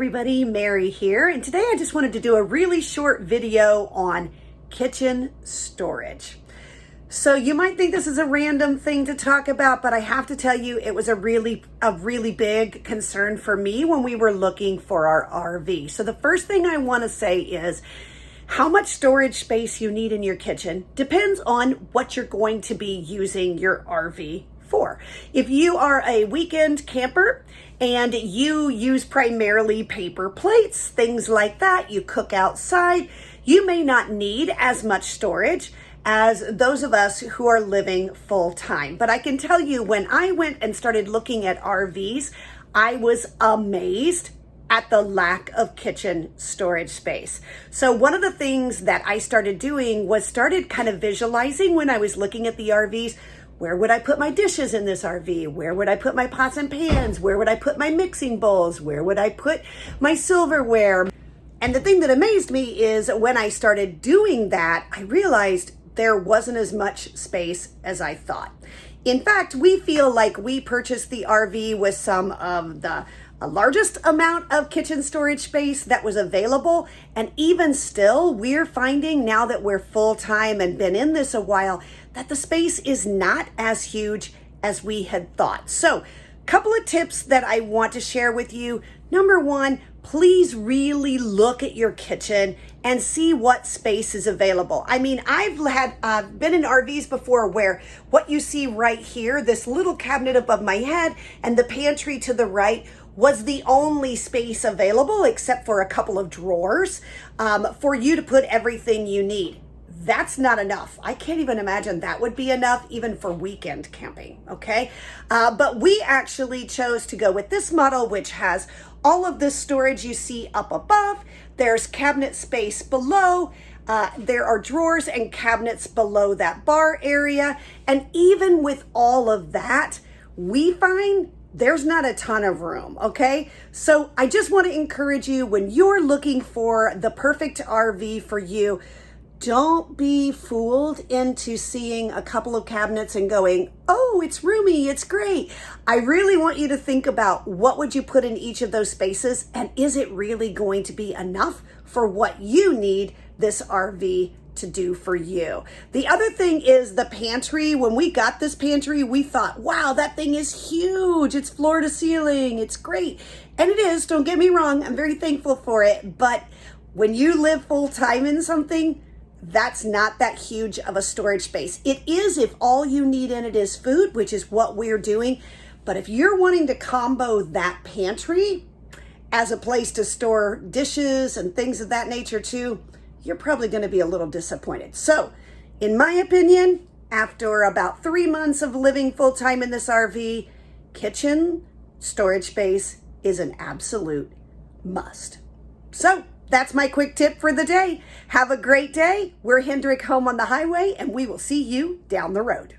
everybody, Mary here, and today I just wanted to do a really short video on kitchen storage. So you might think this is a random thing to talk about, but I have to tell you it was a really big concern for me when we were looking for our RV. So the first thing I want to say is how much storage space you need in your kitchen depends on what you're going to be using your RV for. If you are a weekend camper and you use primarily paper plates, things like that, you cook outside, you may not need as much storage as those of us who are living full time. But I can tell you, when I went and started looking at RVs, I was amazed at the lack of kitchen storage space. So one of the things that I started doing was started kind of visualizing when I was looking at the RVs. Where would I put my dishes in this RV? Where would I put my pots and pans? Where would I put my mixing bowls? Where would I put my silverware? And the thing that amazed me is when I started doing that, I realized there wasn't as much space as I thought. In fact, we feel like we purchased the RV with some of the largest amount of kitchen storage space that was available. And even still, we're finding now that we're full time and been in this a while, that the space is not as huge as we had thought. So, couple of tips that I want to share with you. Number one, please really look at your kitchen and see what space is available. I mean, I've been in RVs before where what you see right here, this little cabinet above my head and the pantry to the right, was the only space available except for a couple of drawers for you to put everything you need. That's not enough. I can't even imagine that would be enough even for weekend camping, okay? But we actually chose to go with this model, which has all of this storage you see up above. There's cabinet space below. There are drawers and cabinets below that bar area. And even with all of that, we find there's not a ton of room, okay? So I just want to encourage you, when you're looking for the perfect RV for you, don't be fooled into seeing a couple of cabinets and going, oh, it's roomy, it's great. I really want you to think about what would you put in each of those spaces, and is it really going to be enough for what you need this RV to do for you? The other thing is the pantry. When we got this pantry, we thought, wow, that thing is huge. It's floor to ceiling. It's great. And it is, don't get me wrong. I'm very thankful for it. But when you live full time in something, that's not that huge of a storage space. It is if all you need in it is food, which is what we're doing. But if you're wanting to combo that pantry as a place to store dishes and things of that nature too, you're probably going to be a little disappointed. So, in my opinion, after about 3 months of living full time in this RV, kitchen storage space is an absolute must. So, that's my quick tip for the day. Have a great day. We're Hendrick Home on the Highway, and we will see you down the road.